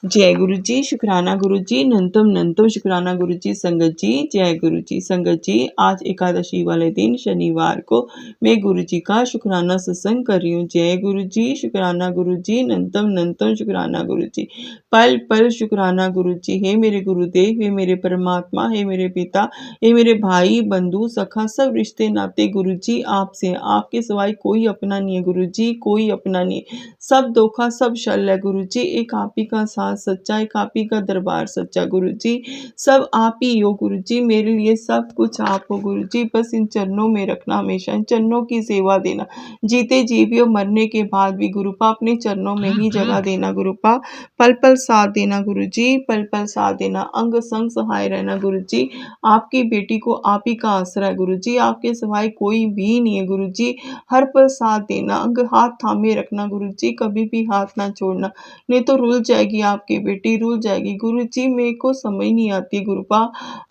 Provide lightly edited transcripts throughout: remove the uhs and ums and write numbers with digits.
जय गुरु जी, शुक्राना गुरु जी, नंतम नंतम शुक्राना गुरु जी। संगत जी, जय गुरु जी। संगत जी, आज एकादशी वाले दिन शनिवार को मैं गुरु जी का शुक्राना सत्संग कर रही हूँ। जय गुरु जी, शुक्राना गुरु जी, नंतम नंतम शुक्राना गुरु जी। पल पल शुक्राना गुरु जी। हे मेरे गुरुदेव, हे मेरे परमात्मा, हे मेरे पिता, हे मेरे भाई बंधु सखा सब रिश्ते नाते गुरु जी आपसे हैं। आपके सिवाय कोई अपना नहीं है गुरु जी, कोई अपना नहीं है। सब धोखा सब शल है गुरु जी, एक आप ही का साथ सच्चा, एक आप ही का दरबार सच्चा गुरु जी। सब आप ही हो गुरु जी, मेरे लिए सब कुछ आप हो गुरु जी। बस इन चरणों में रखना, हमेशा इन चरणों की सेवा देना, जीते जी भी और मरने के बाद भी गुरुपा अपने चरणों में ही जगह देना गुरुपा। पल पल साथ देना गुरु जी, पल पल साथ देना, अंग संग सहाय रहना गुरु जी। आपकी बेटी को आप ही का आसरा है गुरु जी, आपके सिवाय कोई भी नहीं है गुरु जी। हर पल साथ देना, अंग हाथ थामे रखना गुरु जी, कभी भी हाथ ना छोड़ना, नहीं तो रुल जाएगी आपकी बेटी, रुल जाएगी गुरु जी। मेरे को समझ नहीं आती गुरुपा,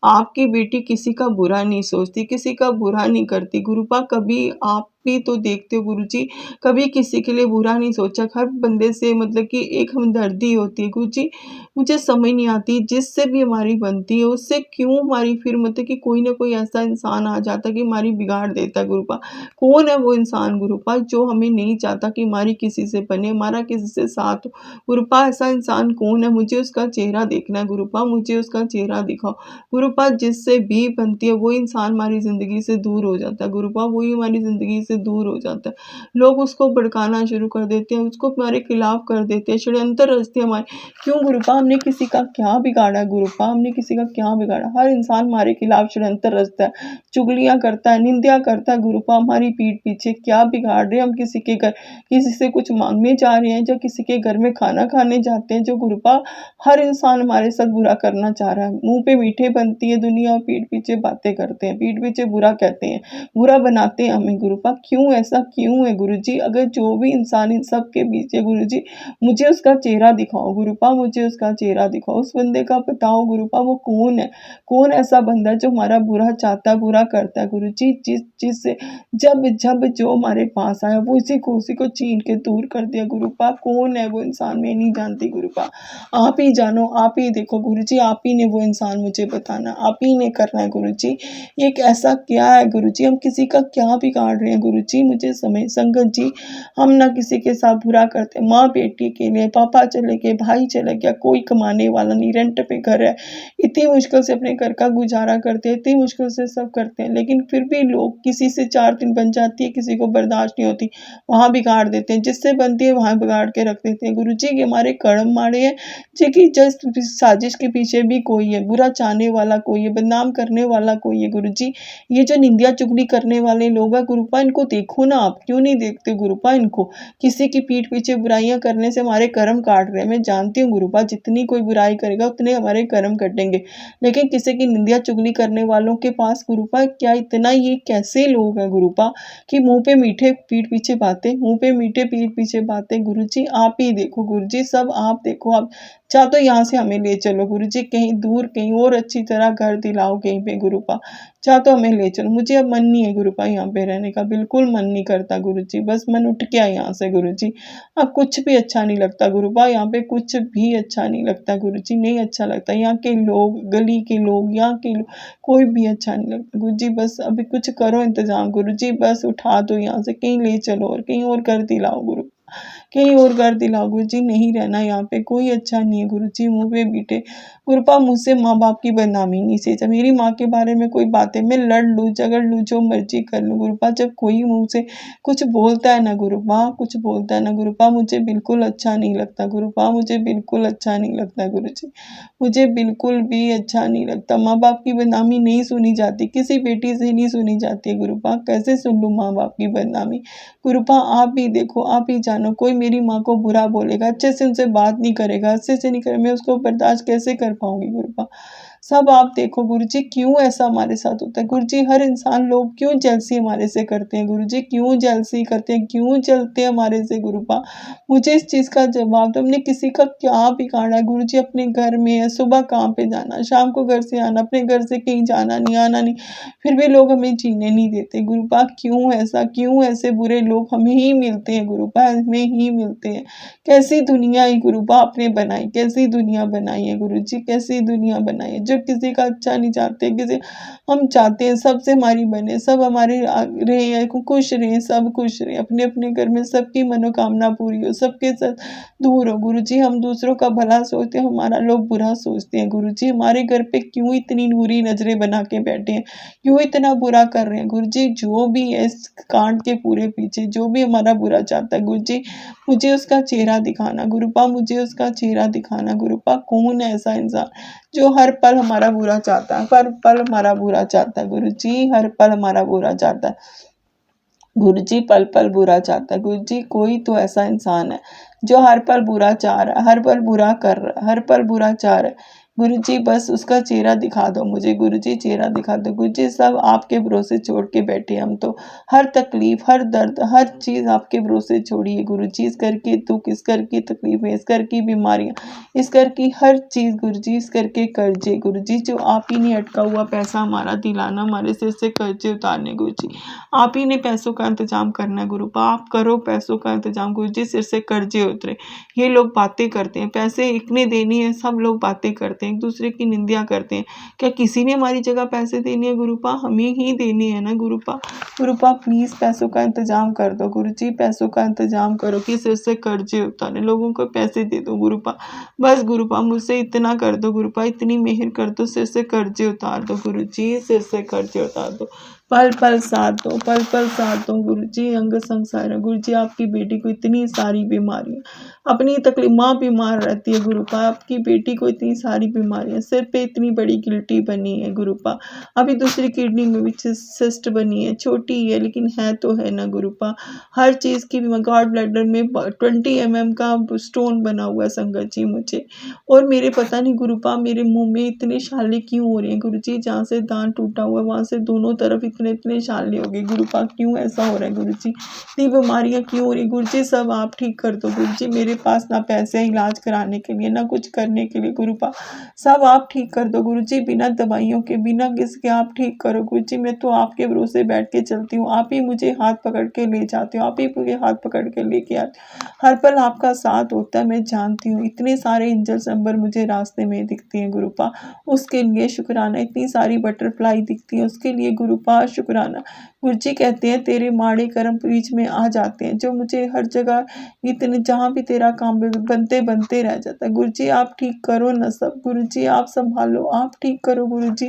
आपकी बेटी किसी का बुरा नहीं सोचती, किसी का बुरा नहीं करती गुरुपा। कभी आप भी तो देखते हो गुरु जी, कभी किसी के लिए बुरा नहीं सोचा, हर बंदे से मतलब कि एक हमदर्दी होती है गुरु जी। मुझे समझ नहीं आती, जिससे भी हमारी बनती है उससे क्यों हमारी फिर मतलब कि कोई ना कोई ऐसा इंसान आ जाता है कि हमारी बिगाड़ देता है गुरुपा। कौन है वो इंसान गुरुपा जो हमें नहीं चाहता कि हमारी किसी से बने, हमारा किसी से साथ हो गुरुपा। ऐसा इंसान कौन है, मुझे उसका चेहरा देखना है गुरुपा, मुझे उसका चेहरा दिखाओ गुरुपा। जिससे भी बनती है वो इंसान हमारी ज़िंदगी से दूर हो जाता है गुरुपा, वही हमारी ज़िंदगी से दूर हो जाता है। लोग उसको भड़काना शुरू कर देते हैं, उसको हमारे खिलाफ कर देते हैं, षड्यंत्र रचते हैं हमारे। क्यों गुरुपा, हमने किसी का क्या बिगाड़ा है गुरुपा, हमने किसी का क्या बिगाड़ा। हर इंसान हमारे खिलाफ षड्यंत्र रचता है, चुगलियाँ करता है, निंदा करता है गुरुपा हमारी पीठ पीछे। क्या बिगाड़ रहे हैं हम, किसी के घर किसी से कुछ मांगने जा रहे हैं, जो किसी के घर में खाना खाने जाते हैं, जो गुरुपा हर इंसान हमारे साथ बुरा करना चाह रहा है। मुंह पे मीठे बनती है दुनिया और पीठ पीछे बातें करते हैं, पीठ पीछे बुरा कहते हैं, बुरा बनाते हैं हमें गुरुपा। क्यों ऐसा क्यों है गुरु जी। अगर जो भी इंसान इन सब के पीछे गुरु जी, मुझे उसका चेहरा दिखाओ गुरुपा, मुझे उसका चेहरा दिखाओ, उस बंदे का बताओ गुरुपा, वो कौन है। कौन ऐसा बंदा है जो हमारा बुरा चाहता है, बुरा करता है गुरु जी। जिससे जब जब जो हमारे पास आया वो उसी को छीन के दूर कर दिया गुरुपा। कौन है वो इंसान, मैं नहीं जानती गुरुपा, आप ही जानो, आप ही देखो गुरु जी, आप ही ने वो इंसान मुझे बताना, आप ही ने करना है गुरु जी। एक ऐसा क्या है गुरु जी, हम किसी का क्या बिगाड़ रहे हैं गुरु जी, मुझे समय संगत जी। हम ना किसी के साथ बुरा करते, माँ बेटी के लिए, पापा चले गए, भाई चले गया, कोई कमाने वाला नहीं, रेंट पे घर है, इतनी मुश्किल से अपने घर का गुजारा करते हैं, इतनी मुश्किल से सब करते हैं, लेकिन फिर भी लोग किसी से 4 दिन बन जाती है, किसी को बर्दाश्त नहीं होती, वहाँ बिगाड़ देते हैं, जिससे बनती है वहाँ बिगाड़ के रख देते हैं गुरु जी। ये हमारे कर्म माड़े हैं जी, कि जस्ट साजिश के पीछे भी कोई है, बुरा चाहने वाला कोई है, बदनाम करने वाला कोई है गुरु जी। ये जो निंदा चुगली करने वाले लोग हैं गुरुपा, इनको देखो ना, आप क्यों नहीं देखते गुरुपा इनको। किसी की पीठ पीछे बुराइयां करने से हमारे कर्म काट रहे हैं, मैं जानती हूँ गुरुपा, जितनी कोई बुराई करेगा उतने हमारे कर्म कटेंगे, लेकिन किसी की निंदा चुगली करने वालों के पास गुरुपा क्या इतना, ये कैसे लोग हैं गुरुपा कि मुंह पे मीठे पीठ पीछे बातें, मुंह पे मीठे पीठ पीछे बातें गुरु जी। आप ही देखो गुरु जी, सब आप देखो। आप चाह तो यहाँ से हमें ले चलो गुरु जी, कहीं दूर, कहीं और अच्छी तरह घर दिलाओ कहीं पे गुरुपा, चाह तो हमें ले चलो। मुझे अब मन नहीं है गुरुपा यहाँ पे रहने का, बिल्कुल मन नहीं करता गुरु जी, बस मन उठ गया यहाँ से गुरु जी। अब कुछ भी अच्छा नहीं लगता गुरुपा, यहाँ पे कुछ भी अच्छा नहीं लगता गुरु जी, नहीं अच्छा लगता। यहाँ के लोग, गली के लोग, यहाँ के लोग, कोई भी अच्छा नहीं लगता गुरु जी। बस अभी कुछ करो इंतजाम गुरु जी, बस उठा दो यहाँ से, कहीं ले चलो और कहीं और कर दिलाओ गुरु, कहीं और कर दिलाओ गुरु जी। नहीं रहना यहाँ पे, कोई अच्छा नहीं है गुरु जी। मुँह पे मीठे गुरुपा, मुझसे माँ बाप की बदनामी नहीं सींचा, मेरी माँ के बारे में कोई बातें मैं लड़ लूँ, झगड़ लूँ, जो मर्जी कर लूँ गुरुपा, जब कोई मुँह से कुछ बोलता है ना गुरुपा, कुछ बोलता है ना गुरुपा, मुझे बिल्कुल अच्छा नहीं लगता गुरुपा, मुझे बिल्कुल अच्छा नहीं लगता गुरु जी, मुझे बिल्कुल भी अच्छा नहीं लगता। माँ बाप की बदनामी नहीं सुनी जाती, किसी बेटी से नहीं सुनी जाती है गुरुपा, कैसे सुन लूँ माँ बाप की बदनामी गुरुपा। आप भी देखो, आप ही जानो, कोई मेरी माँ को बुरा बोलेगा, अच्छे से उनसे बात नहीं करेगा, अच्छे से नहीं करे, मैं उसको बर्दाश्त कैसे कर पाऊंगी गुरुपा। सब आप देखो गुरु जी क्यों ऐसा हमारे साथ होता है गुरु जी, हर इंसान लोग क्यों जेलसी हमारे से करते हैं गुरु जी, क्यों जेलसी करते हैं, क्यों जलते हैं हमारे से गुरुपा। मुझे इस चीज़ का जवाब दो, हमने किसी का क्या बिगाड़ा है गुरु जी, अपने घर में है, सुबह काम पे जाना, शाम को घर से आना, अपने घर से कहीं जाना नहीं, आना नहीं, फिर भी लोग हमें जीने नहीं देते गुरुपा। क्यों ऐसा, क्यों ऐसे बुरे लोग हमें ही मिलते हैं गुरुपा, हमें ही मिलते हैं। कैसी दुनिया है गुरुपा आपने बनाई, कैसी दुनिया बनाई है गुरु जी, कैसी दुनिया बनाई है, जो किसी का अच्छा नहीं चाहते, किसी हम चाहते हैं सबसे हमारी बने, सब हमारे रहे, खुश रहे, सब खुश रहे, अपने अपने घर में सबकी मनोकामना पूरी हो, सबके साथ दूर हो गुरु जी। हम दूसरों का भला सोचते हैं, हमारा लोग बुरा सोचते हैं गुरु जी। हमारे घर पे क्यों इतनी बुरी नजरें बना के बैठे हैं, क्यों इतना बुरा कर रहे हैं गुरु जी। जो भी है इस कांड के पूरे पीछे, जो भी हमारा बुरा चाहता है गुरु जी, मुझे उसका चेहरा दिखाना गुरुपा, मुझे उसका चेहरा दिखाना गुरुपा। कौन है ऐसा इंसान जो हर पल हमारा बुरा चाहता है, हर पल हमारा बुरा चाहता है गुरु जी, हर पल हमारा बुरा चाहता है गुरु जी, पल पल बुरा चाहता है गुरु जी। कोई तो ऐसा इंसान है जो हर पल बुरा चाह रहा है, हर पल बुरा कर रहा है, हर पल बुरा चाह रहा है गुरु जी। बस उसका चेहरा दिखा दो मुझे गुरु जी, चेहरा दिखा दो गुरु जी। सब आपके भरोसे छोड़ के बैठे हम तो, हर तकलीफ, हर दर्द, हर चीज़ आपके भरोसे छोड़िए गुरु जी। इस घर की दुख, इस घर की तकलीफें, इस घर की बीमारियाँ, इस घर की हर चीज़ गुरु जी, इस घर के कर्जे गुरु जी, जो आप ही ने अटका हुआ पैसा हमारा दिलाना, हमारे सिर से कर्जे उतारने गुरु जी। आप ही ने पैसों का इंतजाम करना है गुरुपा, आप करो पैसों का इंतजाम गुरु जी, सिर से कर्जे उतरे। ये लोग बातें करते हैं, पैसे इतने देने हैं, सब लोग बातें करते हैं, एक दूसरे की निंदा करते हैं। क्या किसी ने हमारी जगह पैसे देने हैं गुरुपा, हमें ही देने हैं ना गुरुपा। गुरुपा प्लीज पैसों का इंतजाम कर दो गुरु जी, पैसों का इंतजाम करो कि सिर से कर्जे उतारे, लोगों को पैसे दे दो गुरुपा। बस गुरुपा मुझसे इतना कर दो गुरुपा, इतनी मेहर कर दो, सिर से कर्जे उतार दो गुरु जी, सिर से कर्जे उतार दो। पल पल साथ दो, पल पल साथ दो गुरु जी। अंग संसार है गुरु जी, आपकी बेटी को इतनी सारी बीमारियां, अपनी तकलीफ, माँ बीमार रहती है गुरुपा, आपकी बेटी को इतनी सारी बीमारियां, सिर पे इतनी बड़ी गिल्टी बनी है गुरुपा, अभी दूसरी किडनी में भी सिस्ट बनी है, छोटी है लेकिन है तो है ना गुरुपा। हर चीज़ की गॉड ब्लैडर में 20 mm का स्टोन बना हुआ है संगत जी मुझे। और मेरे पता नहीं गुरुपा, मेरे मुंह में इतने छाले क्यों हो रहे हैं गुरु जी, जहाँ से दांत टूटा हुआ है वहाँ से दोनों तरफ इतने इतने छाले हो गए गुरुपा। क्यों ऐसा हो रहा है गुरु जी, इतनी बीमारियां क्यों हो रही गुरु जी, सब आप ठीक कर दो गुरु जी। मेरे पास ना पैसे हैं इलाज कराने के लिए, ना कुछ करने के लिए गुरुपा, सब आप ठीक कर दो गुरु जी, बिना दवाइयों के, बिना किसके आप ठीक करो गुरु जी। मैं तो आपके भरोसे बैठ के चलती हूँ, आप ही मुझे हाथ पकड़ के ले जाते हो, आप ही मुझे हाथ पकड़ के लेके आते हो, हर पल आपका साथ होता है, मैं जानती हूँ। इतने सारे एंजल्स नंबर मुझे रास्ते में दिखती हैं गुरुपा, उसके लिए शुक्राना। इतनी सारी बटरफ्लाई दिखती है, उसके लिए गुरुपा शुक्राना। गुरु जी कहते हैं तेरे माड़े कर्म बीच में आ जाते हैं, जो मुझे हर जगह इतने, जहाँ भी तेरा काम बनते बनते रह जाता है गुरु जी। आप ठीक करो ना सब गुरु जी, आप संभालो, आप ठीक करो गुरु जी।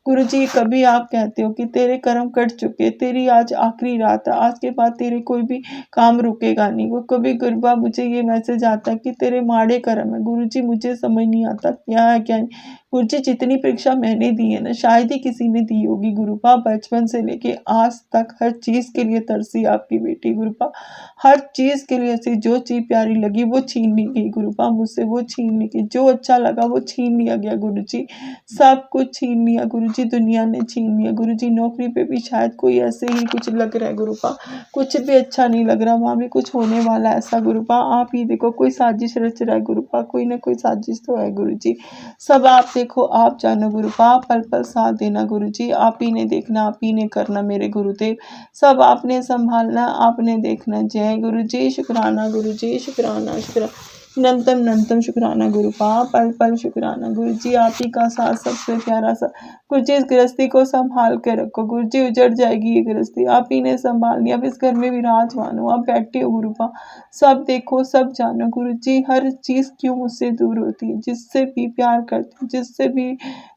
गुरु जी कभी आप कहते हो कि तेरे कर्म कट चुके, तेरी आज आखिरी रात है, आज के बाद तेरे कोई भी काम रुकेगा नहीं। वो कभी गुरुबा मुझे ये मैसेज आता है कि तेरे माड़े कर्म है गुरु जी, मुझे समझ नहीं आता क्या है क्या नहीं गुरु जी। जितनी परीक्षा मैंने दी है ना, शायद ही किसी ने दी होगी गुरुपा। बचपन से लेके आज तक हर चीज के लिए तरसी आपकी बेटी गुरुपा, हर चीज के लिए ऐसी जो चीज प्यारी लगी वो छीन ली गई गुरुपा मुझसे, वो छीन ली गई, जो अच्छा लगा वो छीन लिया गया गुरु जी, सब कुछ छीन लिया गुरु जी, दुनिया ने छीन लिया गुरु जी। नौकरी पे भी शायद कोई ऐसे ही कुछ लग रहा है गुरुपा, कुछ भी अच्छा नहीं लग रहा, वहां भी कुछ होने वाला है ऐसा गुरुपा। आप ही देखो कोई साजिश रच रहा है गुरुपा, कोई ना कोई साजिश तो है गुरु जी, सब आप देखो, आप जानो गुरुपा, पल पल साथ देना गुरु जी। आप ही ने देखना, आप ही ने करना मेरे गुरुदेव, सब आपने संभालना, आपने देखना। जय गुरु जी, शुक्राना गुरु जी, शुक्राना शुक्राना, नंतम नंतम शुक्राना गुरुपा, पल पल शुक्राना गुरु जी। आप ही का साथ सबसे प्यारा सा गुरु जी, इस गृहस्थी को संभाल के रखो गुरु जी, उजड़ जाएगी ये गृहस्थी, आप ही ने संभालनी। अब इस घर में विराजमान हो, आप बैठे हो गुरुपा, सब देखो सब जानो गुरु जी। हर चीज क्यों मुझसे दूर होती है, जिससे भी प्यार करती हूँ, जिससे भी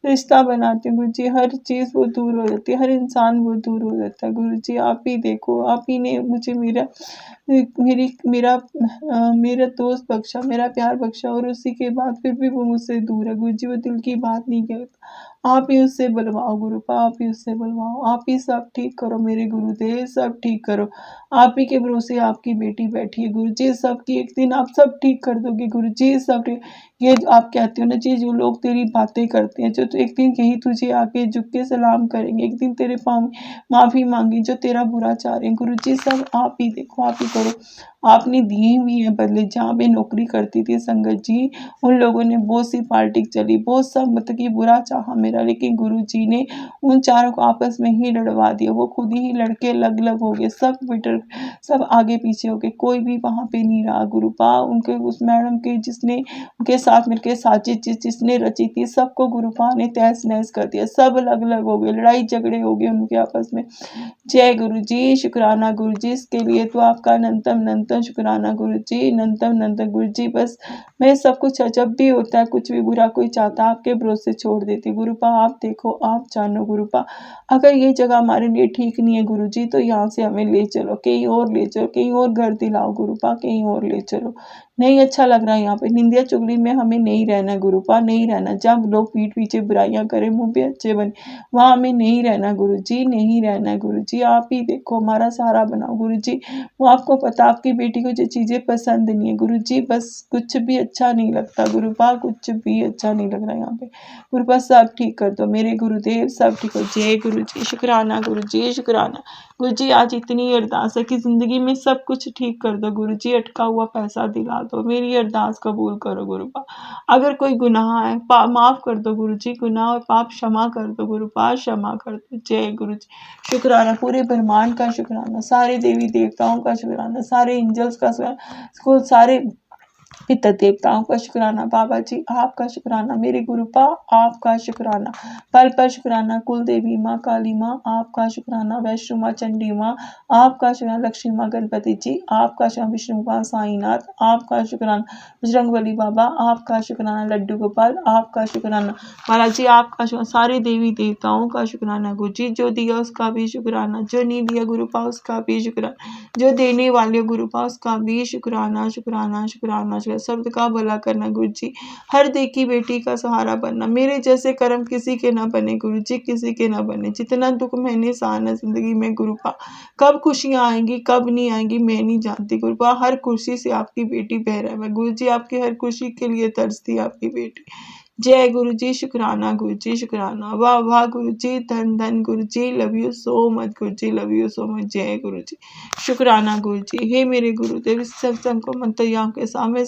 रिश्ता बनाती हूँ गुरु जी, हर चीज वो दूर हो जाती है, हर इंसान वो दूर हो जाता है गुरु जी। आप ही देखो, आप ही ने मुझे मेरी मेरा दोस्त बख्शा, मेरा प्यार बख्शा, और उसी के बाद फिर भी वो मुझसे दूर है गुरु जी, वो दिल की बात नहीं कहता। आप ही उससे बुलवाओ गुरुपा, आप ही उससे बुलवाओ, आप ही सब ठीक करो मेरे गुरुदेव, सब ठीक करो। आप ही के भरोसे आपकी बेटी बैठी है गुरुजी, सबकी एक दिन आप सब ठीक कर दोगे गुरुजी, सब ठीक। ये आप कहते हो ना जी, जो लोग तेरी बातें करते हैं, जो तो एक दिन यही तुझे आके झुक के सलाम करेंगे, एक दिन तेरे पाँव माफ़ी मांगी जो तेरा बुरा चाह रहे हैं गुरुजी, सब आप ही देखो, आप ही करो। आपने दिए हुई है बदले। जहाँ मैं नौकरी करती थी संगत जी, उन लोगों ने बहुत सी पॉलिटिक्स चली, बहुत सब मतलब कि बुरा चाहा मेरा, लेकिन गुरुजी ने उन चारों को आपस में ही लड़वा दिया। वो खुद ही लड़के अलग अलग हो गए, सब बिटर, सब आगे पीछे हो गए, कोई भी वहाँ पे नहीं रहा गुरुपा। उनके उस मैडम के जिसने उनके साथ मिलकर साजिश जिसने रची थी, सबको गुरुपा ने तहस नहस कर दिया, सब अलग अलग हो गए, लड़ाई झगड़े हो गए उनके आपस में। जय गुरु जी, शुक्राना गुरु जी, इसके लिए तो आपका अनंतम अनंतम शुक्राना गुरु जी, अनंतम अनंतम गुरु जी। बस मैं सब कुछ जब भी होता है, कुछ भी बुरा कोई चाहता, आपके भरोसे छोड़ देती गुरुपा। आप देखो, आप जानो गुरुपा, अगर ये जगह हमारे लिए ठीक नहीं है गुरु जी, तो यहाँ से हमें ले चलो, कहीं और ले चलो, कहीं और घर दिलाओ गुरुपा, कहीं और ले चलो। नहीं अच्छा लग रहा है यहाँ पे, निंदिया चुगली में हमें नहीं रहना गुरुपा, नहीं रहना। जब लोग पीठ पीछे बुराइयां करें, मुंह पे अच्छे बने, वहाँ हमें नहीं रहना गुरु जी, नहीं रहना गुरु जी। आप ही देखो, हमारा सहारा बनाओ गुरु जी। वो आपको पता, आपकी बेटी को जो चीज़ें पसंद नहीं है गुरु जी, बस कुछ भी अच्छा नहीं लगता गुरुपा, कुछ भी अच्छा नहीं लग रहा यहाँ पे गुरुपा। सब ठीक कर दो मेरे गुरुदेव, सब ठीक हो। जय गुरु जी, शुक्राना गुरु जी, शुक्राना गुरु जी। आज इतनी अरदास है कि ज़िंदगी में सब कुछ ठीक कर दो गुरु जी, अटका हुआ पैसा दिला दो, मेरी अरदास कबूल करो गुरुपा। अगर कोई गुनाह है माफ़ कर दो गुरु जी, गुनाह और पाप क्षमा कर दो गुरुपा, क्षमा कर दो। जय गुरु जी, शुक्राना पूरे ब्रह्मांड का शुक्राना, सारे देवी देवताओं का शुक्राना, सारे एंजल्स का शुक्राना, सारे पितर देवताओं का शुक्राना, बाबा जी आपका शुक्राना, मेरे गुरुपा आपका शुक्राना, पल पल शुक्राना, कुल देवी माँ काली माँ आपका शुक्राना, वैष्णो माँ चंडी माँ आपका शुक्राना, लक्ष्मी माँ गणपति जी आपका शुक्राना, विष्णु माँ साईनाथ आपका शुक्राना, बजरंगबली बाबा आपका शुक्राना, लड्डू गोपाल आपका शुक्राना, बालाजी आपका शुक्राना, सारे देवी देवताओं का शुक्राना गुरु जी। जो दिया उसका भी शुक्राना, जो नहीं दिया गुरुपा उसका भी शुक्राना, जो देने वाले गुरुपा उसका भी शुक्राना, शुक्राना शुक्राना शुक्राना। शब्द का भला करना गुरु जी, हर देखी बेटी का सहारा बनना, मेरे जैसे कर्म किसी के ना बने गुरु जी, किसी के ना बने। जितना दुख मैंने सहना जिंदगी में गुरुपा, कब खुशियाँ आएंगी कब नहीं आएंगी मैं नहीं जानती गुरुपा। हर खुशी से आपकी बेटी बह रहा है गुरु जी, आपकी हर खुशी के लिए तरसती आपकी बेटी। जय गुरु जी, शुक्राना गुरु जी, शुक्राना, वाह वाह गुरु जी, धन धन गुरु जी, love you so much Guru ji, love you so much. जय गुरु जी, शुक्राना गुरु जी। हे मेरे गुरुदेव, इस सत्संग को मंत्रयाम के सामने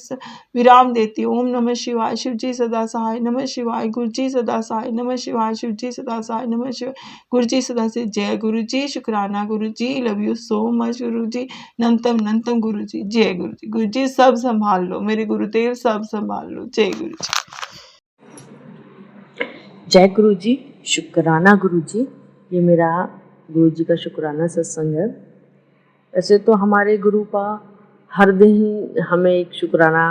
विराम देती हूँ। ओम नमः शिवाय, शिव जी सदा सहाय, नमः शिवाय, गुरु जी सदा सहाय, नमः शिवाय, शिव जी सदा सहाय, नमः शिवाय, गुरु जी सदा से। जय गुरु जी, शुक्राना गुरु जी, लव यू सो मच गुरु जी, नंतम नंतम गुरु जी। जय गुरु जी, गुरु जी सब संभाल लो, मेरे गुरुदेव सब संभाल लो। जय गुरु जी। जय गुरु जी, शुक्राना गुरु जी। ये मेरा गुरु जी का शुक्राना सत्संग है। वैसे तो हमारे गुरुपा हर दिन हमें एक शुक्राना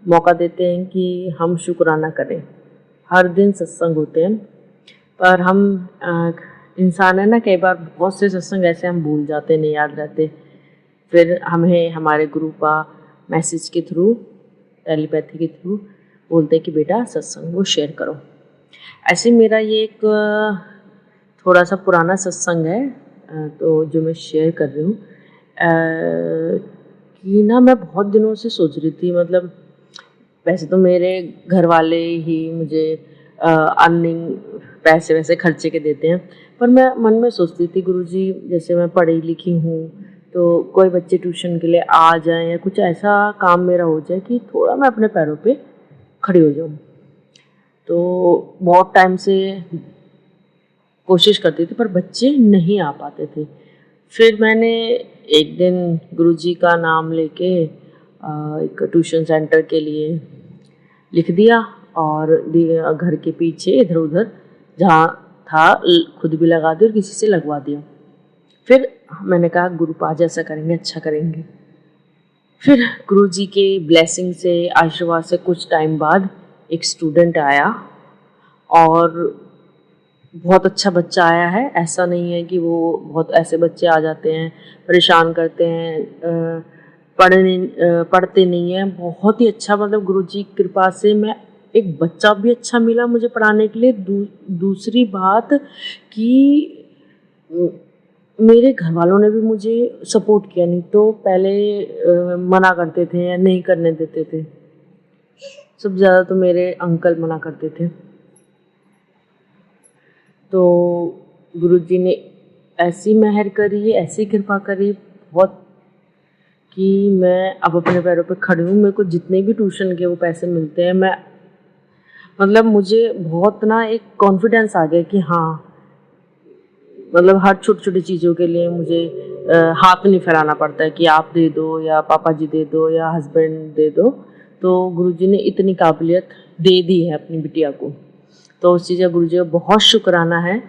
मौका देते हैं कि हम शुक्राना करें। हर दिन सत्संग होते हैं, पर हम इंसान है ना, कई बार बहुत से सत्संग ऐसे हम भूल जाते, नहीं याद रहते। फिर हमें हमारे गुरुपा मैसेज के थ्रू, टेलीपैथी के थ्रू बोलते हैं कि बेटा सत्संग वो शेयर करो। ऐसे मेरा ये एक थोड़ा सा पुराना सत्संग है, तो जो मैं शेयर कर रही हूँ कि ना, मैं बहुत दिनों से सोच रही थी, मतलब वैसे तो मेरे घर वाले ही मुझे अर्निंग पैसे वैसे खर्चे के देते हैं, पर मैं मन में सोचती थी गुरुजी, जैसे मैं पढ़ी लिखी हूँ तो कोई बच्चे ट्यूशन के लिए आ जाएं या कुछ ऐसा काम मेरा हो जाए कि थोड़ा मैं अपने पैरों पे खड़ी हो जाऊँ। तो बहुत टाइम से कोशिश करती थी पर बच्चे नहीं आ पाते थे। फिर मैंने एक दिन गुरुजी का नाम लेके एक ट्यूशन सेंटर के लिए लिख दिया और घर के पीछे इधर उधर जहाँ था खुद भी लगा दिया और किसी से लगवा दिया। फिर मैंने कहा गुरुपा आज ऐसा करेंगे, अच्छा करेंगे। फिर गुरुजी के ब्लेसिंग से, आशीर्वाद से कुछ टाइम बाद एक स्टूडेंट आया और बहुत अच्छा बच्चा आया है। ऐसा नहीं है कि वो बहुत ऐसे बच्चे आ जाते हैं परेशान करते हैं, पढ़ते नहीं हैं। बहुत ही अच्छा, मतलब गुरुजी की कृपा से मैं एक बच्चा भी अच्छा मिला मुझे पढ़ाने के लिए। दूसरी बात कि मेरे घर वालों ने भी मुझे सपोर्ट किया, नहीं तो पहले मना करते थे या नहीं करने देते थे। सबसे ज़्यादा तो मेरे अंकल मना करते थे। तो गुरुजी ने ऐसी मेहर करी, ऐसी कृपा करी बहुत, कि मैं अब अपने पैरों पे खड़ी हूँ। मेरे को जितने भी ट्यूशन के वो पैसे मिलते हैं, मैं मतलब मुझे बहुत ना एक कॉन्फिडेंस आ गया कि हाँ, मतलब हर छोटी छोटी चीज़ों के लिए मुझे हाथ नहीं फैलाना पड़ता है कि आप दे दो या पापा जी दे दो या हस्बैंड दे दो। तो गुरुजी ने इतनी काबिलियत दे दी है अपनी बिटिया को, तो उस चीज़ का गुरुजी का बहुत शुक्राना है।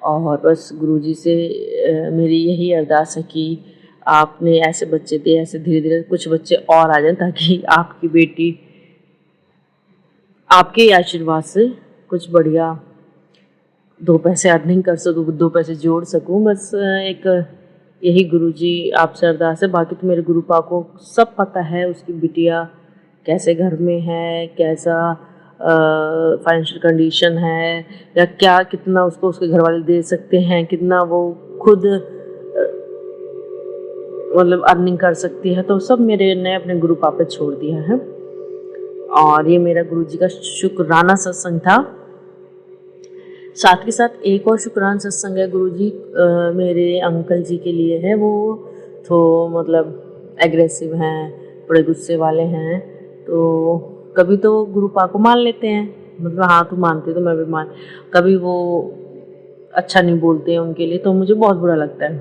और बस गुरुजी से मेरी यही अरदास है कि आपने ऐसे बच्चे दिए, ऐसे धीरे धीरे कुछ बच्चे और आ जाएं, ताकि आपकी बेटी आपके आशीर्वाद से कुछ बढ़िया दो पैसे अर्निंग कर सकूँ, दो पैसे जोड़ सकूँ। बस एक यही गुरुजी आपसे अरदास है। बाकी तो मेरे गुरुपा को सब पता है, उसकी बिटिया कैसे घर में है, कैसा फाइनेंशियल कंडीशन है, या क्या कितना उसको उसके घर वाले दे सकते हैं, कितना वो खुद मतलब अर्निंग कर सकती है। तो सब मेरे ने अपने गुरुपा पे छोड़ दिया है। और ये मेरा गुरुजी का शुक्राना सत्संग था। साथ के साथ एक और शुक्राना सत्संग है गुरुजी मेरे अंकल जी के लिए है। वो तो मतलब एग्रेसिव हैं, बड़े गुस्से वाले हैं। तो कभी तो गुरुपा को मान लेते हैं, मतलब हाँ तू मानते तो मैं भी मान, कभी वो अच्छा नहीं बोलते हैं उनके लिए, तो मुझे बहुत बुरा लगता है।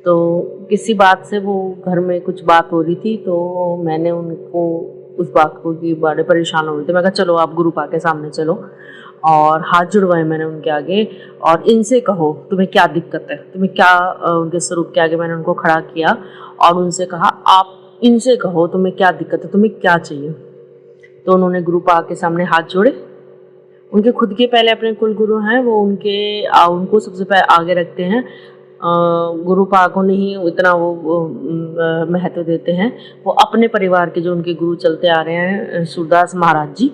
तो किसी बात से वो घर में कुछ बात हो रही थी, तो मैंने उनको उस बात को कि बड़े परेशान हो रहे थे, मैं कहा चलो आप गुरुपा के सामने चलो, और हाथ जुड़वाए मैंने उनके आगे, और इनसे कहो तुम्हें क्या दिक्कत है, तुम्हें क्या उनके स्वरूप के आगे मैंने उनको खड़ा किया और उनसे कहा आप इनसे कहो तुम्हें क्या दिक्कत है, तुम्हें क्या चाहिए। तो उन्होंने गुरुपा के सामने हाथ जोड़े। उनके खुद के पहले अपने कुल गुरु हैं, वो उनको सबसे पहले आगे रखते हैं। गुरुपा को नहीं इतना वो महत्व देते हैं। वो अपने परिवार के जो उनके गुरु चलते आ रहे हैं सूरदास महाराज जी,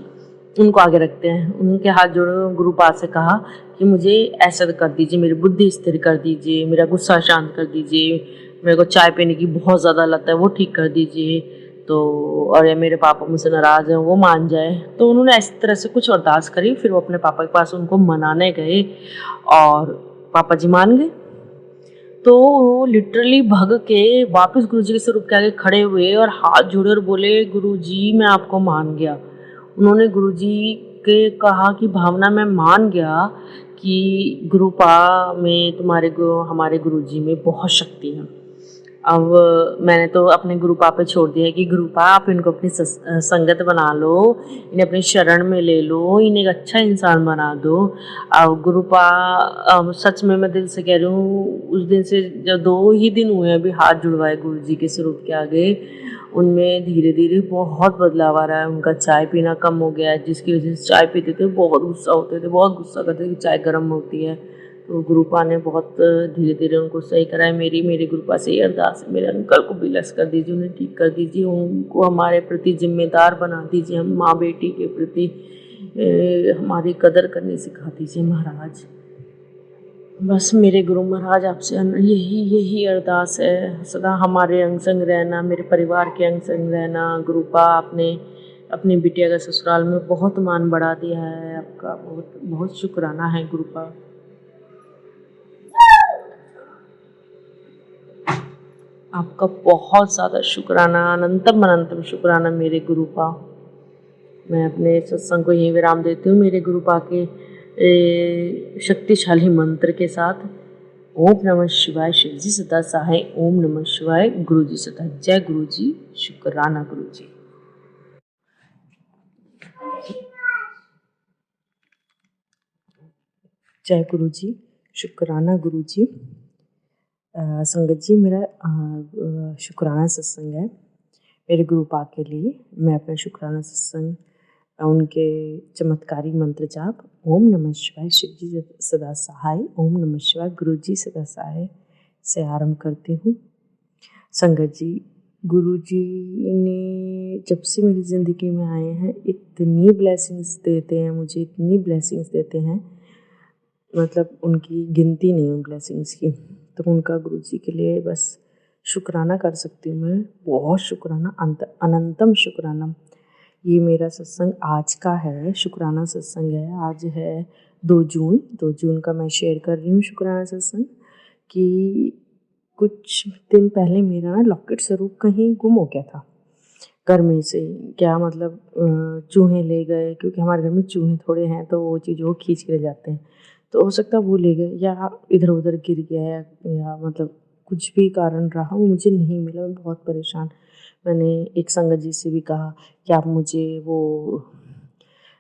उनको आगे रखते हैं। उनके हाथ जोड़े गुरुपा से कहा कि मुझे ऐसा कर दीजिए, मेरी बुद्धि स्थिर कर दीजिए, मेरा गुस्सा शांत कर दीजिए, मेरे को चाय पीने की बहुत ज़्यादा लत है वो ठीक कर दीजिए, तो और या मेरे पापा मुझसे नाराज़ हैं वो मान जाए। तो उन्होंने इस तरह से कुछ अरदास करी। फिर वो अपने पापा के पास उनको मनाने गए और पापा जी मान गए। तो वो लिटरली भग के वापस गुरुजी के स्वरूप के आगे खड़े हुए और हाथ जोड़े और बोले गुरुजी मैं आपको मान गया। उन्होंने गुरुजी के कहा कि भावना मैं मान गया कि गुरुपा में हमारे गुरुजी में बहुत शक्ति है। अब मैंने तो अपने गुरुपा पे छोड़ दिया है कि गुरुपा आप इनको अपनी संगत बना लो, इन्हें अपनी शरण में ले लो, इन्हें एक अच्छा इंसान बना दो। अब गुरुपा सच में मैं दिल से कह रही हूँ, उस दिन से जब 2 ही दिन हुए अभी हाथ जुड़वाए गुरुजी के स्वरूप के आगे, उनमें धीरे धीरे बहुत बदलाव आ रहा है। उनका चाय पीना कम हो गया है, जिसकी वजह से चाय पीते थे बहुत गुस्सा होते थे, बहुत गुस्सा करते थे कि चाय गर्म होती है। तो गुरुपा ने बहुत धीरे धीरे उनको सही कराया। मेरे गुरुपा से ये अरदास है, मेरे अंकल को भी लेस कर दीजिए, उन्हें ठीक कर दीजिए, उनको हमारे प्रति जिम्मेदार बना दीजिए, हम माँ बेटी के प्रति हमारी कदर करनी सिखा दीजिए महाराज। बस मेरे गुरु महाराज आपसे यही अरदास है, सदा हमारे अंग संग रहना, मेरे परिवार के अंग संग रहना। गुरुपा आपने अपनी बिटिया का ससुराल में बहुत मान बढ़ा दिया है, आपका बहुत बहुत शुक्राना है गुरुपा। आपका बहुत ज़्यादा शुक्राना, अनंतम अनंतम शुक्राना मेरे गुरुपा। मैं अपने सत्संग को यहीं विराम देती हूँ मेरे गुरुपा के शक्तिशाली मंत्र के साथ। ओम नमः शिवाय, शिव जी सदा सहाय। ओम नमः शिवाय, गुरु जी सदा। जय गुरु जी, शुक्राना गुरु जी। जय गुरु जी, शुक्राना गुरु जी। संगत जी, मेरा शुक्राना सत्संग है मेरे गुरुपा के लिए। मैं अपना शुक्राना सत्संग उनके चमत्कारी मंत्र जाप ओम नमः शिवाय, शिव जी सदा सहाय, ओम नमः शिवाय, गुरु जी सदा सहाय से आरंभ करती हूँ। संगत जी, गुरुजी ने जब से मेरी ज़िंदगी में आए हैं इतनी ब्लेसिंग्स देते हैं मुझे, इतनी ब्लेसिंग्स देते हैं, मतलब उनकी गिनती नहीं उन ब्लेसिंग्स की। तो उनका गुरुजी के लिए बस शुक्राना कर सकती हूँ मैं, बहुत शुक्राना, अनंतम शुक्राना। ये मेरा सत्संग आज का है, शुक्राना सत्संग है। आज है 2 जून का मैं शेयर कर रही हूँ शुक्राना सत्संग कि कुछ दिन पहले मेरा ना लॉकेट स्वरूप कहीं गुम हो गया था घर में से। क्या मतलब चूहे ले गए, क्योंकि हमारे घर में चूहे थोड़े हैं तो वो चीज़ वो खींच के ले जाते हैं। तो हो सकता है वो ले गए या इधर उधर गिर गया या मतलब कुछ भी कारण रहा वो मुझे नहीं मिला। मैं बहुत परेशान। मैंने एक संगत जी से भी कहा कि आप मुझे वो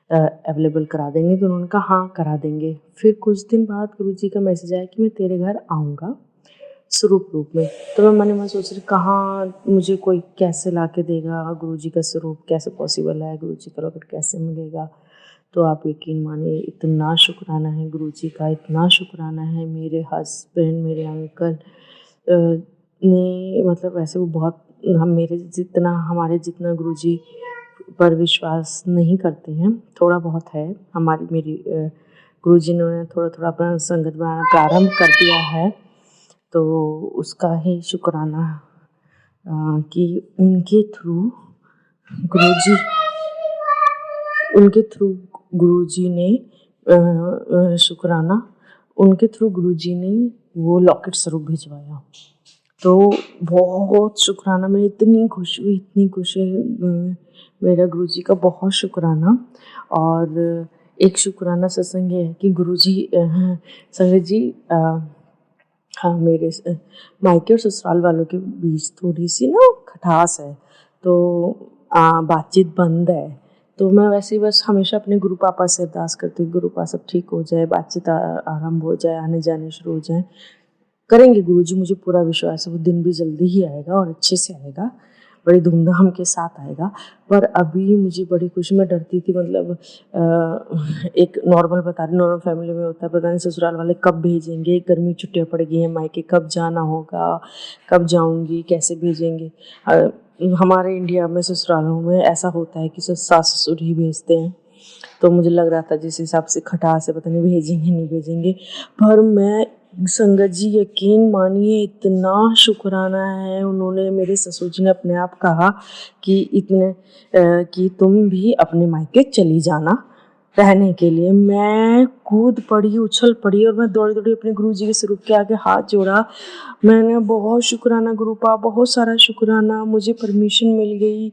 अवेलेबल करा देंगे, तो उन्होंने कहा हाँ करा देंगे। फिर कुछ दिन बाद गुरुजी का मैसेज आया कि मैं तेरे घर आऊँगा स्वरूप रूप में। तो मैं मन ही मन सोच रही कहाँ मुझे कोई कैसे ला के देगा, गुरुजी का स्वरूप कैसे पॉसिबल है, गुरुजी का लॉकेट कैसे मिलेगा। तो आप यकीन मानिए इतना शुक्राना है गुरुजी का, इतना शुक्राना है। मेरे हस्बैंड, मेरे अंकल ने मतलब वैसे वो बहुत हमारे जितना गुरुजी पर विश्वास नहीं करते हैं, थोड़ा बहुत है। मेरी गुरुजी ने थोड़ा थोड़ा अपना संगत बनाना प्रारंभ कर दिया है, तो उसका ही शुक्राना कि गुरुजी उनके थ्रू गुरुजी ने शुक्राना उनके थ्रू गुरुजी ने वो लॉकेट स्वरूप भिजवाया। तो बहुत शुक्राना, मैं इतनी खुश हुई, इतनी खुश हुई। मेरा गुरुजी का बहुत शुक्राना। और एक शुक्राना सत्संग ये है कि गुरुजी संगत जी हाँ, मेरे मायके और ससुराल वालों के बीच थोड़ी सी ना खटास है, तो बातचीत बंद है। तो मैं वैसे ही बस हमेशा अपने गुरु पापा से अरदास करती हूँ, गुरु पापा सब ठीक हो जाए, बातचीत आरंभ हो जाए, आने जाने शुरू हो जाए। करेंगे गुरुजी, मुझे पूरा विश्वास है वो दिन भी जल्दी ही आएगा और अच्छे से आएगा, बड़ी धूमधाम के साथ आएगा। पर अभी मुझे बड़ी खुशी, मैं डरती थी, मतलब एक नॉर्मल बता रही, नॉर्मल फैमिली में होता है, पता नहीं ससुराल वाले कब भेजेंगे, गर्मी छुट्टियाँ पड़ गई हैं, मायके कब जाना होगा, कब जाऊंगी, कैसे भेजेंगे। हमारे इंडिया में ससुरालों में ऐसा होता है कि सास ससुर ही भेजते हैं। तो मुझे लग रहा था जिस हिसाब से खटास से पता नहीं भेजेंगे नहीं भेजेंगे। पर मैं संगत जी यकीन मानिए इतना शुक्राना है, उन्होंने मेरे ससुर जी ने अपने आप कहा कि तुम भी अपने मायके चली जाना रहने के लिए। मैं कूद पड़ी, उछल पड़ी और मैं दौड़ी दौड़ी अपने गुरु जी के स्वरूप के आगे हाथ जोड़ा। मैंने बहुत शुक्राना गुरुपा, बहुत सारा शुक्राना, मुझे परमिशन मिल गई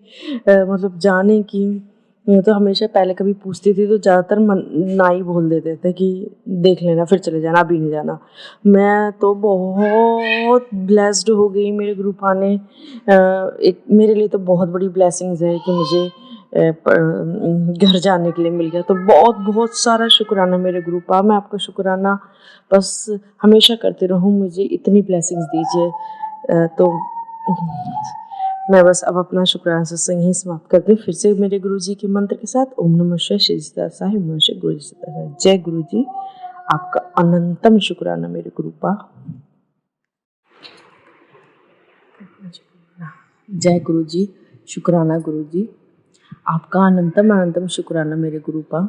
मतलब जाने की। मैं तो हमेशा पहले कभी पूछती थी तो ज़्यादातर ना ही बोल देते थे कि देख लेना फिर चले जाना, अभी नहीं जाना। मैं तो बहुत ब्लेस्ड हो गई, मेरे गुरुपा ने एक मेरे लिए तो बहुत बड़ी ब्लेसिंग्स है कि मुझे घर जाने के लिए मिल गया। तो बहुत बहुत सारा शुक्राना मेरे गुरुपा, मैं आपका शुक्राना बस हमेशा करते रहूँ, मुझे इतनी ब्लेसिंग्स दीजिए। तो मैं बस अब अपना शुक्राना सत्संग ही समाप्त करती हूँ, फिर से मेरे गुरु जी के मंत्र के साथ। ओम नमः शिवाय, श्री सदा साहिब नमः शिवाय, गुरु जी सदा साहिब। जय गुरु जी, आपका अनंतम शुक्राना मेरे गुरुपा। जय गुरु जी, शुक्राना गुरु जी, आपका अनंतम अनंतम शुक्राना मेरे गुरुपा।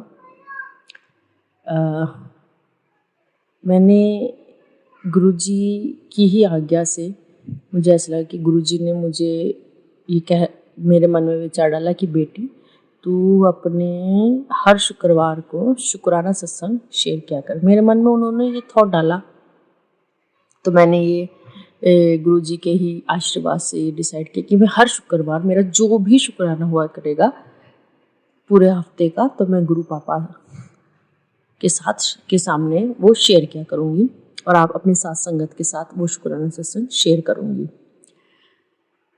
मैंने गुरु जी की ही आज्ञा से मुझे ऐसा लगा कि गुरु जी ने मुझे ये मेरे मन में विचार डाला कि बेटी तू अपने हर शुक्रवार को शुक्राना सत्संग शेयर किया कर। मेरे मन में उन्होंने ये थॉट डाला, तो मैंने ये गुरु जी के ही आशीर्वाद से डिसाइड किया कि मैं हर शुक्रवार मेरा जो भी शुक्राना हुआ करेगा पूरे हफ्ते का, तो मैं गुरु पापा के सामने वो शेयर किया करूँगी और आप अपनी साथ संगत के साथ वो शुक्राना सत्संग शेयर करूँगी।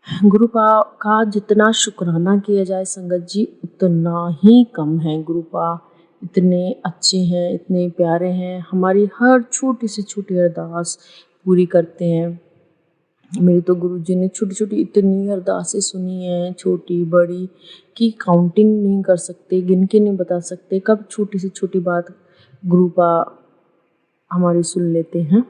गुरुपा का जितना शुक्राना किया जाए संगत जी उतना ही कम है। गुरुपा इतने अच्छे हैं, इतने प्यारे हैं, हमारी हर छोटी से छोटी अरदास पूरी करते हैं। मेरे तो गुरुजी ने छोटी छोटी इतनी अरदासें सुनी हैं, छोटी बड़ी, कि काउंटिंग नहीं कर सकते, गिन के नहीं बता सकते कब छोटी से छोटी बात गुरुपा हमारी सुन लेते हैं।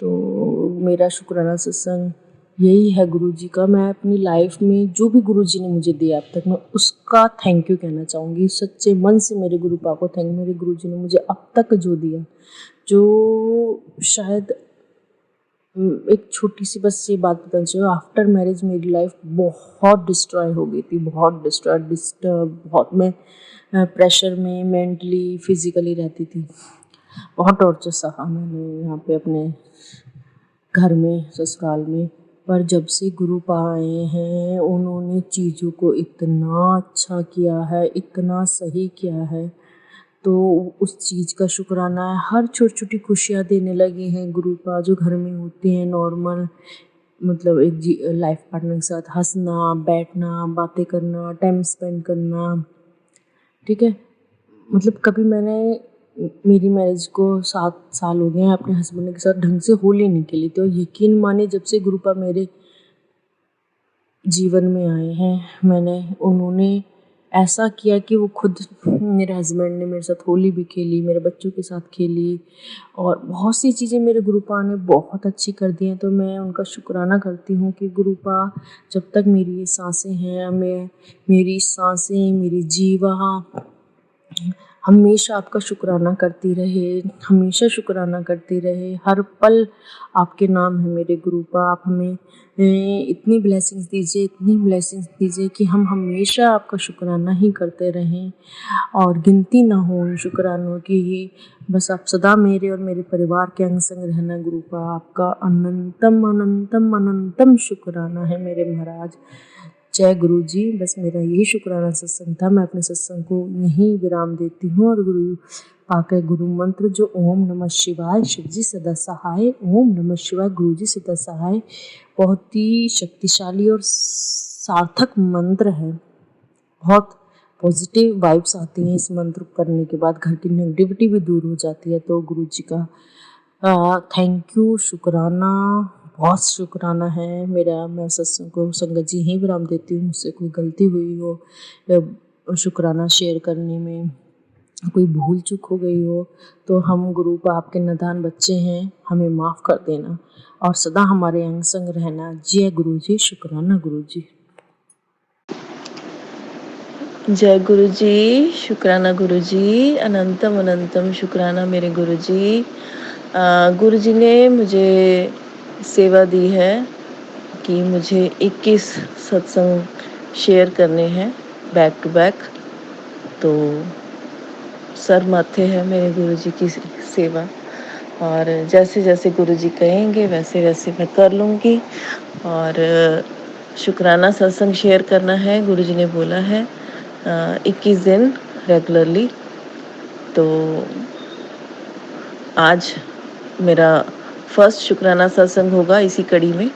तो मेरा शुक्राना सत्संग यही है गुरुजी का। मैं अपनी लाइफ में जो भी गुरुजी ने मुझे दिया अब तक, मैं उसका थैंक यू कहना चाहूँगी। सच्चे मन से मेरे गुरुपा को थैंक, मेरे गुरुजी ने मुझे अब तक जो दिया, जो शायद एक छोटी सी बस ये बात बताना चाहिए, आफ्टर मैरिज मेरी लाइफ बहुत डिस्ट्रॉय हो गई थी, बहुत डिस्ट्रॉय, डिस्टर्ब, बहुत मैं प्रेशर में मेंटली फिजिकली रहती थी। बहुत टॉर्चर सहा मैंने यहाँ पे अपने घर में, ससुराल में। पर जब से गुरुपा आए हैं, उन्होंने चीज़ों को इतना अच्छा किया है, इतना सही किया है, तो उस चीज़ का शुक्राना है। हर छोटी-छोटी खुशियाँ देने लगे हैं गुरुपा, जो घर में होती हैं नॉर्मल, मतलब एक लाइफ पार्टनर के साथ हँसना, बैठना, बातें करना, टाइम स्पेंड करना, ठीक है? मतलब कभी मैंने मेरी मैरिज को 7 साल हो गए हैं, अपने हस्बैंड के साथ ढंग से होली नहीं खेली। तो यकीन मानिए, जब से गुरुपा मेरे जीवन में आए हैं, उन्होंने ऐसा किया कि वो खुद, मेरे हस्बैंड ने मेरे साथ होली भी खेली, मेरे बच्चों के साथ खेली, और बहुत सी चीज़ें मेरे गुरुपा ने बहुत अच्छी कर दी हैं। तो मैं उनका शुक्राना करती हूँ कि गुरुपा, जब तक मेरी ये सांसें हैं, मेरी सांसें, मेरी जीवा हमेशा आपका शुक्राना करती रहे, हमेशा शुक्राना करती रहे। हर पल आपके नाम है मेरे गुरुपा। आप हमें इतनी ब्लेसिंग्स दीजिए, इतनी ब्लेसिंग्स दीजिए कि हम हमेशा आपका शुक्राना ही करते रहें और गिनती ना हो उन शुक्रानों की ही। बस आप सदा मेरे और मेरे परिवार के अंग संग रहना गुरुपा। आपका अनंतम अनंतम अनंतम शुक्राना है मेरे महाराज। जय गुरु जी। बस मेरा यही शुक्राना सत्संग था। मैं अपने सत्संग को यहीं विराम देती हूँ, और गुरु पाके गुरु मंत्र जो ओम नमः शिवाय, शिव जी सदा सहाय, ओम नमः शिवाय, गुरु जी सदा सहाय, बहुत ही शक्तिशाली और सार्थक मंत्र है। बहुत पॉजिटिव वाइब्स आती हैं इस मंत्र करने के बाद, घर की नेगेटिविटी भी दूर हो जाती है। तो गुरु जी का थैंक यू, शुक्राना, बहुत शुक्राना है मेरा। मैं सत्संग को संगत जी ही विराम देती हूँ। मुझसे कोई गलती हुई हो या शुक्राना शेयर करने में कोई भूल चूक हो गई हो, तो हम गुरु को आपके नादान बच्चे हैं, हमें माफ़ कर देना और सदा हमारे अंग संग रहना। जय गुरु जी। शुक्राना गुरु जी। जय गुरु जी, शुक्राना गुरु जी, अनंतम अनंतम शुक्राना मेरे गुरु जी। गुरु जी ने मुझे सेवा दी है कि मुझे 21 सत्संग शेयर करने हैं बैक टू बैक। तो सर माथे है मेरे गुरु जी की सेवा, और जैसे जैसे गुरु जी कहेंगे वैसे वैसे मैं कर लूँगी। और शुक्राना सत्संग शेयर करना है, गुरु जी ने बोला है 21 दिन रेगुलरली। तो आज मेरा फर्स्ट शुक्राना सत्संग होगा इसी कड़ी में।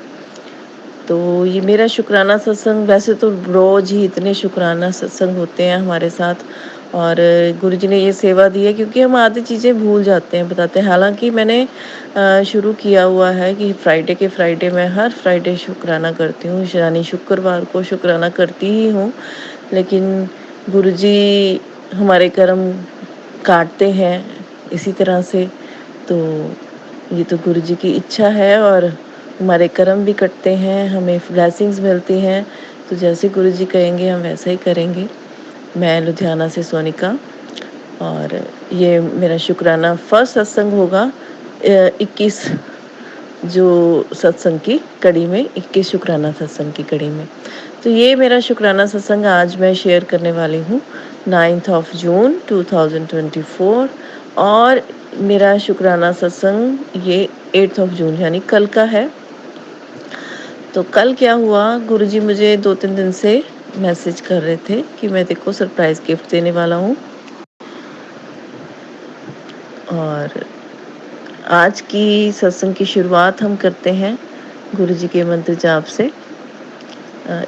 तो ये मेरा शुक्राना सत्संग, वैसे तो रोज़ ही इतने शुक्राना सत्संग होते हैं हमारे साथ, और गुरु जी ने ये सेवा दी है क्योंकि हम आधी चीज़ें भूल जाते हैं, बताते हैं। हालांकि मैंने शुरू किया हुआ है कि फ्राइडे के फ्राइडे मैं हर फ्राइडे शुक्राना करती हूँ, यानी शुक्रवार को शुक्राना करती ही हूँ। लेकिन गुरु जी हमारे कर्म काटते हैं इसी तरह से, तो ये तो गुरु जी की इच्छा है, और हमारे कर्म भी कटते हैं, हमें ब्लेसिंग्स मिलती हैं। तो जैसे गुरु जी कहेंगे हम वैसा ही करेंगे। मैं लुधियाना से सोनिका, और ये मेरा शुक्राना फर्स्ट सत्संग होगा 21 जो सत्संग की कड़ी में, 21 शुक्राना सत्संग की कड़ी में। तो ये मेरा शुक्राना सत्संग आज मैं शेयर करने वाली हूँ 9 जून 2024, और मेरा शुक्राना सत्संग ये 8 जून यानी कल का है। तो कल क्या हुआ, गुरुजी मुझे 2-3 दिन से मैसेज कर रहे थे कि मैं तेरे को सरप्राइज गिफ्ट देने वाला हूँ। और आज की सत्संग की शुरुआत हम करते हैं गुरुजी के मंत्र जाप से।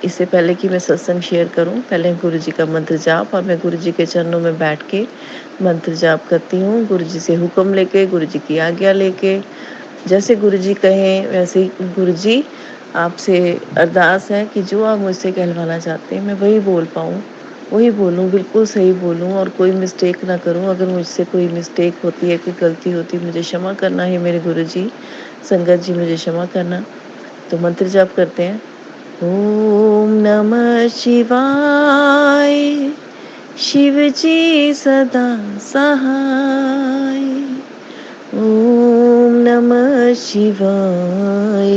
इससे पहले कि मैं सत्संग शेयर करूं, पहले गुरु जी का मंत्र जाप, और मैं गुरु जी के चरणों में बैठ के मंत्र जाप करती हूँ, गुरु जी से हुक्म लेके, गुरु जी की आज्ञा लेके। जैसे गुरु जी कहें वैसे ही। गुरु जी आपसे अरदास है कि जो आप मुझसे कहलवाना चाहते हैं मैं वही बोल पाऊँ, वही बोलूँ, बिल्कुल सही बोलूँ और कोई मिस्टेक ना करूँ। अगर मुझसे कोई मिस्टेक होती है, कोई गलती होती है, मुझे क्षमा करना है मेरे गुरु जी। संगत जी मुझे क्षमा करना। तो मंत्र जाप करते हैं। ओम नमः शिवाय, शिव जी सदा सहाय। ओम नमः शिवाय,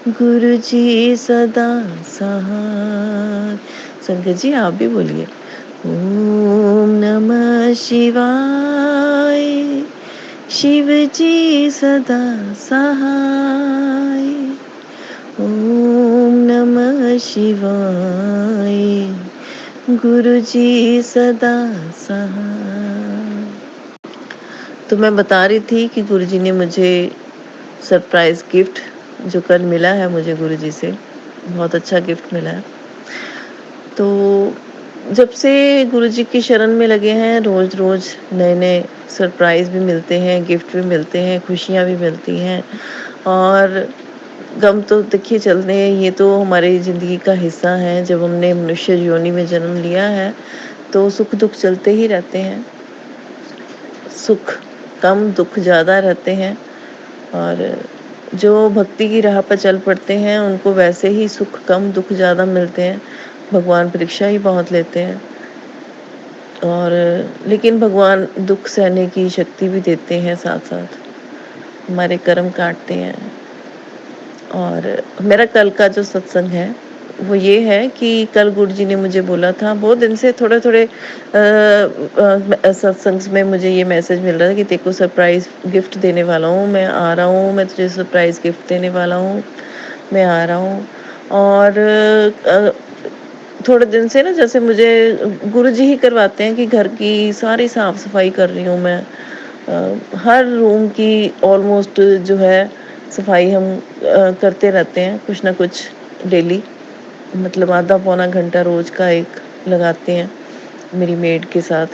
गुरु जी सदा सहाय। संगत जी आप भी बोलिए। ओम नमः शिवाय, शिव जी सदा सहाय। ओम नमः शिवाय, गुरु जी सदा सहाय। तो मैं बता रही थी कि गुरुजी ने मुझे सरप्राइज़ गिफ्ट जो कल मिला है मुझे गुरुजी से, बहुत अच्छा गिफ्ट मिला है। तो जब से गुरुजी की शरण में लगे हैं, रोज़-रोज़ नए-नए सरप्राइज़ भी मिलते हैं, गिफ्ट भी मिलते हैं, खुशियाँ भी मिलती हैं और गम तो देखिए चलते हैं, ये तो हमारी ज़िंदगी का हिस्सा है। जब हमने मनुष्य योनि में जन्म लिया है, तो सुख-दुख चलते ही रहते हैं। सुख कम, दुख ज़्यादा रहते हैं और जो भक्ति की राह पर चल पड़ते हैं, उनको वैसे ही सुख कम, दुख ज़्यादा मिलते हैं। भगवान परीक्षा ही बहुत लेते हैं और लेकिन भगवान दुख सहने की शक्ति भी देते हैं साथ-साथ, हमारे कर्म काटते हैं। और मेरा कल का जो सत्संग है, वो ये है कि कल गुरुजी ने मुझे बोला था, बहुत दिन से थोड़े-थोड़े सत्संग में मुझे ये मैसेज मिल रहा था कि तेरे को सरप्राइज़ गिफ्ट देने वाला हूँ, मैं आ रहा हूँ, मैं तुझे सरप्राइज़ गिफ्ट देने वाला हूँ, मैं आ रहा हूँ। और थोड़े दिन से ना जैसे मुझे गुरुजी ही करवाते हैं कि घर की सारी साफ-सफाई कर रही हूँ मैं। हर रूम की ऑलमोस्ट जो है सफाई हम करते रहते हैं कुछ ना कुछ डेली, मतलब आधा पौना घंटा रोज का एक लगाते हैं मेरी मेड के साथ,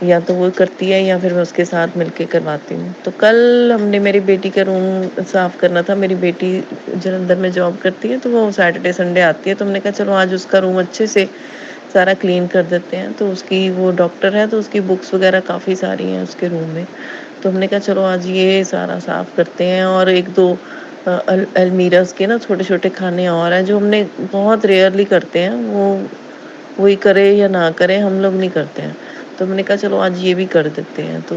या तो वो करती है या फिर मैं उसके साथ मिलके करवाती हूँ। तो कल हमने मेरी बेटी का रूम साफ करना था। मेरी बेटी जलंधर में जॉब करती है, तो वो सैटरडे संडे आती है, तो हमने कहा चलो आज उसका रूम अच्छे से सारा क्लीन कर देते हैं। तो उसकी, वो डॉक्टर है, तो उसकी बुक्स वगैरह काफ़ी सारी हैं उसके रूम में। तो हमने कहा चलो आज ये सारा साफ करते हैं और एक दो अलमीराज के ना छोटे-छोटे खाने और हैं जो हमने बहुत रेयरली करते हैं, वो कोई करे या ना करे, हम लोग नहीं करते हैं। तो हमने कहा चलो आज ये भी कर देते हैं। तो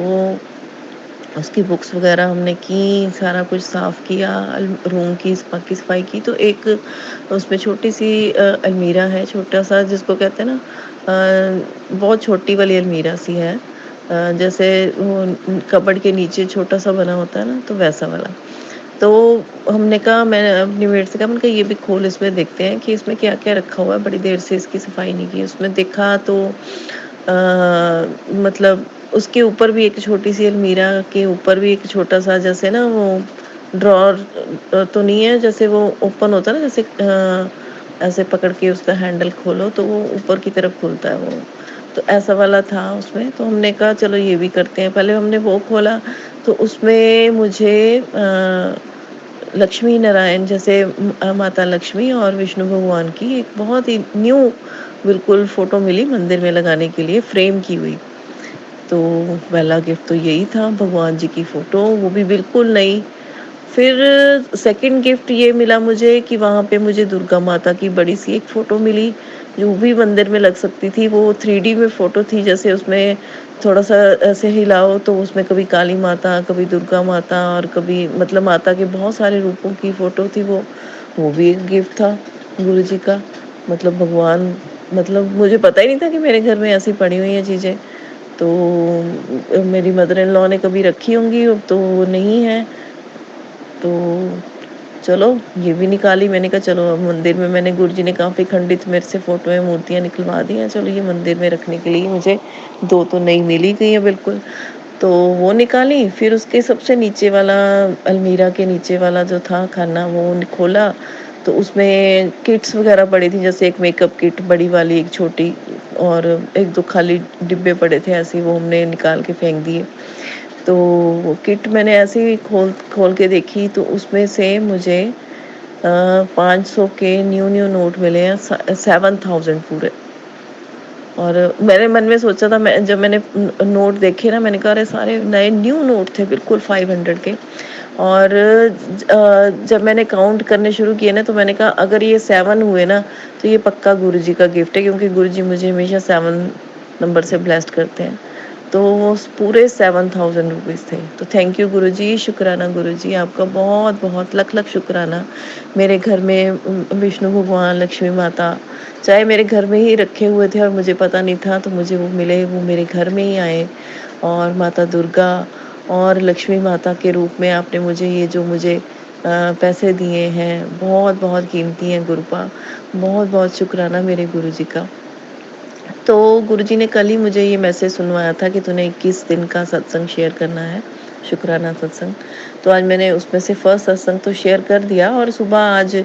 उसकी बुक्स वगैरह हमने की, सारा कुछ साफ़ किया, रूम की सफाई की। तो एक उसमें छोटी-सी अलमीरा है, छोटा-सा जिसको कहते हैं ना, बहुत छोटी वाली अलमीरा सी है। जैसे वो कबर्ड के नीचे छोटा-सा बना होता है ना, तो वैसा वाला। तो हमने कहा, मैंने अपनी मेड से कहा, मैंने कहा ये भी खोल, इसमें देखते हैं कि इसमें क्या-क्या रखा हुआ है, बड़ी देर से इसकी सफाई नहीं की। उसमें देखा तो मतलब उसके ऊपर भी एक छोटी-सी अलमीरा के ऊपर भी एक छोटा-सा, जैसे ना वो ड्रॉअर तो नहीं है, जैसे वो ओपन होता है ना, जैसे ऐसे पकड़ के उसका हैंडल खोलो तो वो ऊपर की तरफ खुलता है वो। तो ऐसा वाला था उसमें, तो हमने कहा चलो ये भी करते हैं। पहले हमने वो खोला तो उसमें मुझे लक्ष्मी नारायण, जैसे माता लक्ष्मी और विष्णु भगवान की एक बहुत ही न्यू बिल्कुल फ़ोटो मिली मंदिर में लगाने के लिए, फ्रेम की हुई। तो पहला गिफ्ट तो यही था, भगवान जी की फ़ोटो, वो भी बिल्कुल नई। फिर सेकंड गिफ्ट ये मिला मुझे कि वहाँ पे मुझे दुर्गा माता की बड़ी-सी एक फ़ोटो मिली, जो भी मंदिर में लग सकती थी। वो 3D में फ़ोटो थी, जैसे उसमें थोड़ा-सा ऐसे हिलाओ तो उसमें कभी काली माता, कभी दुर्गा माता और कभी मतलब माता के बहुत सारे रूपों की फ़ोटो थी वो। वो भी एक गिफ्ट था गुरुजी का। मतलब भगवान, मतलब मुझे पता ही नहीं था कि मेरे घर में ऐसी पड़ी हुई हैं चीज़ें। तो मेरी मदर इन लॉ ने कभी रखी होंगी, अब तो वो नहीं है। तो चलो ये भी निकाली। मैंने कहा चलो अब मंदिर में, मैंने गुरुजी ने काफ़ी खंडित मेरे से फ़ोटोएँ, मूर्तियाँ निकलवा दी हैं, चलो ये मंदिर में रखने के लिए मुझे 2 तो नई मिल ही गई हैं बिल्कुल। तो वो निकाली, फिर उसके सबसे नीचे वाला, अलमीरा के नीचे वाला जो था खाना, वो खोला तो उसमें किट्स वगैरह पड़ी थी, जैसे एक मेकअप किट बड़ी वाली, एक छोटी, और 1-2 खाली डिब्बे पड़े थे ऐसे ही, वो हमने निकाल के फेंक दिए। तो वो किट मैंने ऐसे ही खोल खोल के देखी तो उसमें से मुझे 500 के न्यू नोट मिले हैं, 7000 पूरे। और मैंने मन में सोचा था, मैं जब मैंने नोट देखे ना, मैंने कहा अरे सारे नए न्यू नोट थे बिल्कुल 500 के। और जब मैंने काउंट करने शुरू किए ना, तो मैंने कहा अगर ये 7 हुए ना, तो ये पक्का गुरुजी का गिफ्ट है, क्योंकि गुरुजी मुझे हमेशा 7 नंबर से ब्लेस्ड करते हैं। तो वो पूरे 7000 रुपीज़ थे। तो थैंक यू गुरुजी, शुक्राना गुरुजी, आपका बहुत बहुत लख लख शुक्राना। मेरे घर में विष्णु भगवान, लक्ष्मी माता, चाहे मेरे घर में ही रखे हुए थे और मुझे पता नहीं था, तो मुझे वो मिले, वो मेरे घर में ही आए। और माता दुर्गा और लक्ष्मी माता के रूप में आपने मुझे ये जो मुझे पैसे दिए हैं, बहुत बहुत कीमती हैं गुरुपा। बहुत बहुत शुक्राना मेरे गुरुजी का। तो गुरुजी ने कल ही मुझे ये मैसेज सुनवाया था कि तूने 21 दिन का सत्संग शेयर करना है, शुक्राना सत्संग। तो आज मैंने उसमें से फर्स्ट सत्संग तो शेयर कर दिया, और सुबह आज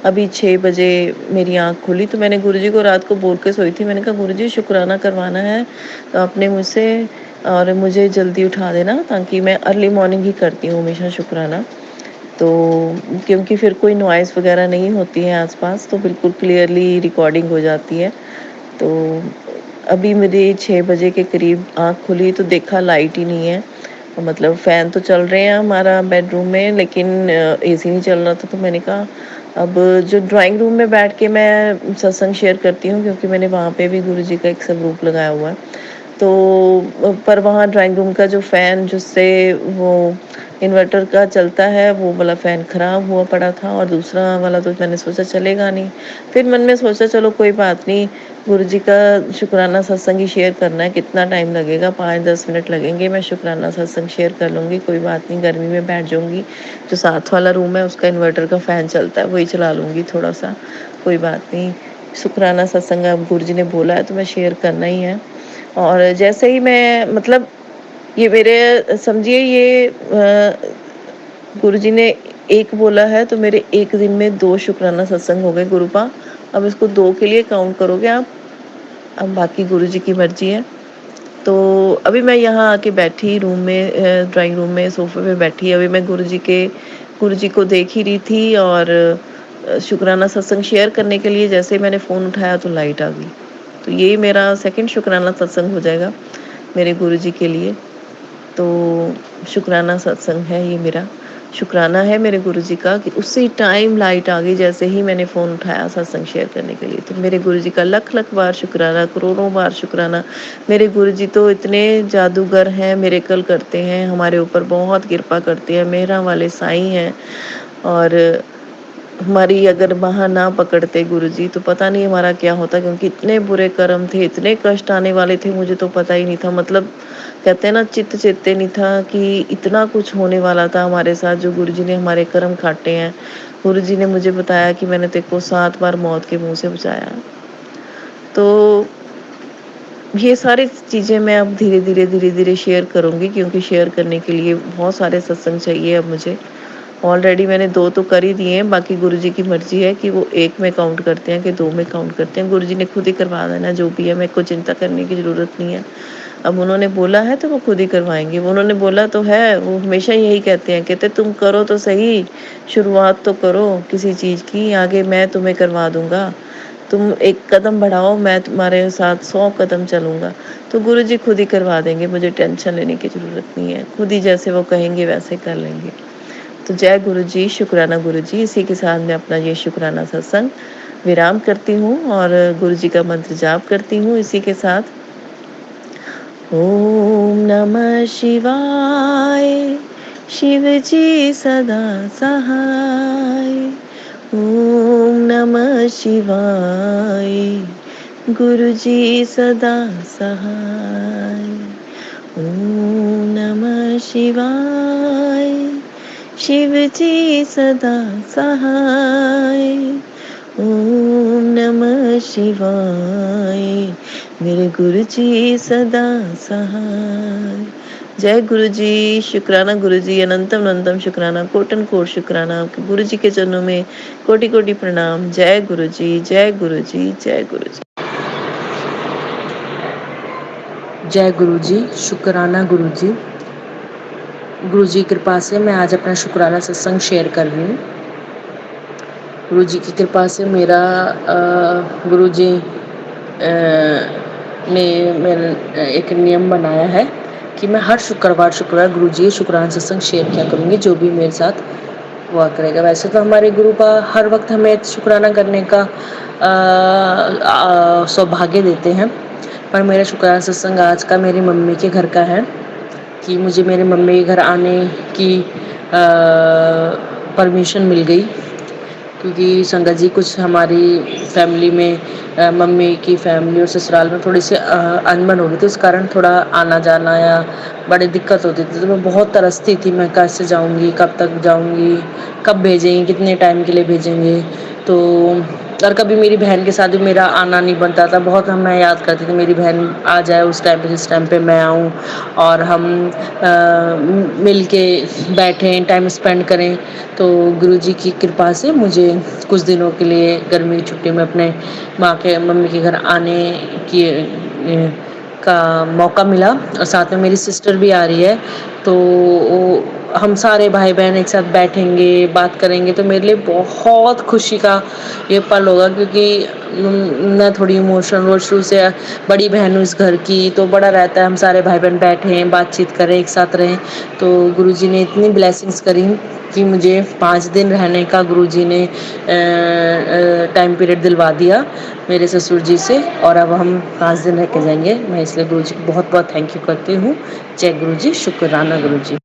अभी 6 बजे मेरी आँख खुली, तो मैंने गुरुजी को रात को बोल के सोई थी। मैंने कहा गुरुजी शुक्राना करवाना है तो आपने मुझसे, और मुझे जल्दी उठा देना, ताकि मैं अर्ली मॉर्निंग ही करती हूँ हमेशा शुक्राना। तो क्योंकि फिर कोई नॉइज़ वगैरह नहीं होती है आसपास, तो बिल्कुल क्लियरली रिकॉर्डिंग हो जाती है। तो अभी मेरी 6 बजे के करीब आँख खुली तो देखा लाइट ही नहीं है। मतलब फ़ैन तो चल रहे हैं हमारा बेडरूम में, लेकिन एसी नहीं चल रहा था। तो मैंने कहा अब जो ड्राइंग रूम में बैठ के मैं सत्संग शेयर करती हूँ, क्योंकि मैंने वहाँ पे भी गुरुजी का एक स्वरूप लगाया हुआ है। तो पर वहाँ ड्राइंग रूम का जो फ़ैन जिससे वो इन्वर्टर का चलता है, वो वाला फ़ैन ख़राब हुआ पड़ा था, और दूसरा वाला तो मैंने सोचा चलेगा नहीं। फिर मन में सोचा चलो कोई बात नहीं, गुरुजी का शुक्राना सत्संग ही शेयर करना है, कितना टाइम लगेगा, 5-10 मिनट लगेंगे, मैं शुक्राना सत्संग शेयर कर लूँगी, कोई बात नहीं, गर्मी में बैठ जाऊँगी। जो साथ वाला रूम है उसका इन्वर्टर का फ़ैन चलता है, वही चला लूँगी थोड़ा-सा, कोई बात नहीं। शुक्राना सत्संग अब गुरुजी ने बोला है तो मैं शेयर करना ही है। और जैसे ही मैं मतलब ये मेरे समझिए ये गुरुजी ने 1 बोला है, तो मेरे 1 दिन में 2 शुक्राना सत्संग हो गए गुरुपा। अब इसको 2 के लिए काउंट करोगे आप? अब बाकी गुरुजी की मर्ज़ी है। तो अभी मैं यहाँ आके बैठी रूम में, ड्राइंग रूम में सोफ़े पे बैठी। अभी मैं गुरुजी को देख ही रही थी, और शुक्राना सत्संग शेयर करने के लिए जैसे ही मैंने फ़ोन उठाया तो लाइट आ गई। तो यही मेरा सेकंड शुक्राना सत्संग हो जाएगा मेरे गुरुजी के लिए। तो शुक्राना सत्संग है ये मेरा। शुक्राना है मेरे गुरुजी का कि उसी टाइम लाइट आ गई जैसे ही मैंने फ़ोन उठाया सत्संग शेयर करने के लिए। तो मेरे गुरुजी का लख-लख बार शुक्राना, करोड़ों बार शुक्राना। मेरे गुरुजी तो इतने जादूगर हैं, मिरेकल करते हैं, हमारे ऊपर बहुत कृपा करते हैं, मेहरां वाले साईं हैं। और हमारी अगर बाँह ना पकड़ते गुरुजी तो पता नहीं हमारा क्या होता, क्योंकि इतने बुरे कर्म थे, इतने कष्ट आने वाले थे, मुझे तो पता ही नहीं था। मतलब कहते हैं ना, चित्त चेते नहीं था कि इतना कुछ होने वाला था हमारे साथ, जो गुरुजी ने हमारे कर्म काटे हैं। गुरुजी ने मुझे बताया कि मैंने तेरे को 7 बार मौत के मुँह से बचाया। तो ये सारी चीज़ें मैं अब धीरे-धीरे शेयर करूँगी, क्योंकि शेयर करने के लिए बहुत सारे सत्संग चाहिए अब मुझे। ऑलरेडी मैंने 2 तो कर ही दिए हैं, बाकी गुरुजी की मर्ज़ी है कि वो 1 में काउंट करते हैं कि 2 में काउंट करते हैं। गुरुजी ने खुद ही करवा देना जो भी है, मेरे को चिंता करने की ज़रूरत नहीं है। अब उन्होंने बोला है तो वो खुद ही करवाएँगे। उन्होंने बोला तो है, वो हमेशा यही कहते हैं, कहते तुम करो तो सही, शुरुआत तो करो किसी चीज़ की, आगे मैं तुम्हें करवा दूँगा। तुम एक कदम बढ़ाओ, मैं तुम्हारे साथ 100 कदम चलूँगा। तो गुरुजी खुद ही करवा देंगे, मुझे टेंशन लेने की ज़रूरत नहीं है। खुद ही जैसे वो कहेंगे वैसे कर लेंगे। तो जय गुरुजी, शुक्राना गुरुजी। इसी के साथ मैं अपना ये शुक्राना सत्संग विराम करती हूँ, और गुरुजी का मंत्र जाप करती हूँ इसी के साथ। ओम नमः शिवाय, शिव जी सदा सहाय। ओम नमः शिवाय, गुरुजी सदा सहाय। ओम नमः शिवाय, शिव जी सदा सहाय। ओम नमः शिवाय, मेरे गुरुजी सदा सहाय। जय गुरुजी, शुक्राना गुरुजी, अनंतम अनंतम शुक्राना, कोटन कोट शुक्राना। गुरुजी के चरणों में कोटि कोटि प्रणाम। जय गुरुजी, जय गुरुजी, जय गुरुजी। जय गुरुजी, शुक्राना गुरुजी। गुरुजी की कृपा से मैं आज अपना शुक्राना सत्संग शेयर कर रही हूँ। गुरुजी की कृपा से मेरा गुरुजी ने मैंने एक नियम बनाया है कि मैं हर शुक्रवार गुरुजी के शुक्राना सत्संग शेयर किया करूँगी, जो भी मेरे साथ हुआ करेगा। वैसे तो हमारे गुरु का हर वक्त हमें शुक्राना करने का सौभाग्य देते हैं, पर मेरा शुक्राना सत्संग आज का मेरी मम्मी के घर का है कि मुझे मेरे मम्मी के घर आने की परमिशन मिल गई, क्योंकि संगत जी कुछ हमारी फैमिली में मम्मी की फैमिली और ससुराल में थोड़ी सी अनबन हो गई थी, उस कारण थोड़ा आना जाना या बड़ी दिक्कत होती थी। तो मैं बहुत तरसती थी, मैं कैसे जाऊंगी, कब तक जाऊंगी, कब भेजेंगे, कितने टाइम के लिए भेजेंगे। तो और कभी मेरी बहन के साथ भी मेरा आना नहीं बनता था। बहुत मैं याद करती थी मेरी बहन आ जाए उस टाइम पे जिस टाइम पे मैं आऊँ, और हम मिल के बैठें, टाइम स्पेंड करें। तो गुरुजी की कृपा से मुझे कुछ दिनों के लिए गर्मी की छुट्टी में अपने मम्मी के घर आने की का मौका मिला, और साथ में मेरी सिस्टर भी आ रही है। तो हम सारे भाई बहन एक साथ बैठेंगे, बात करेंगे, तो मेरे लिए बहुत खुशी का ये पल होगा, क्योंकि मैं थोड़ी इमोशनल हूँ, शुरू से बड़ी बहन हूँ इस घर की, तो बड़ा रहता है हम सारे भाई बहन बैठें, बातचीत करें, एक साथ रहें। तो गुरुजी ने इतनी ब्लेसिंग्स करी कि मुझे 5 दिन रहने का गुरुजी ने टाइम पीरियड दिलवा दिया मेरे ससुर जी से, और अब हम 5 दिन रह के जाएंगे। मैं इसलिए गुरुजी को बहुत बहुत थैंक यू करती हूँ। जय गुरुजी, शुक्राना गुरुजी।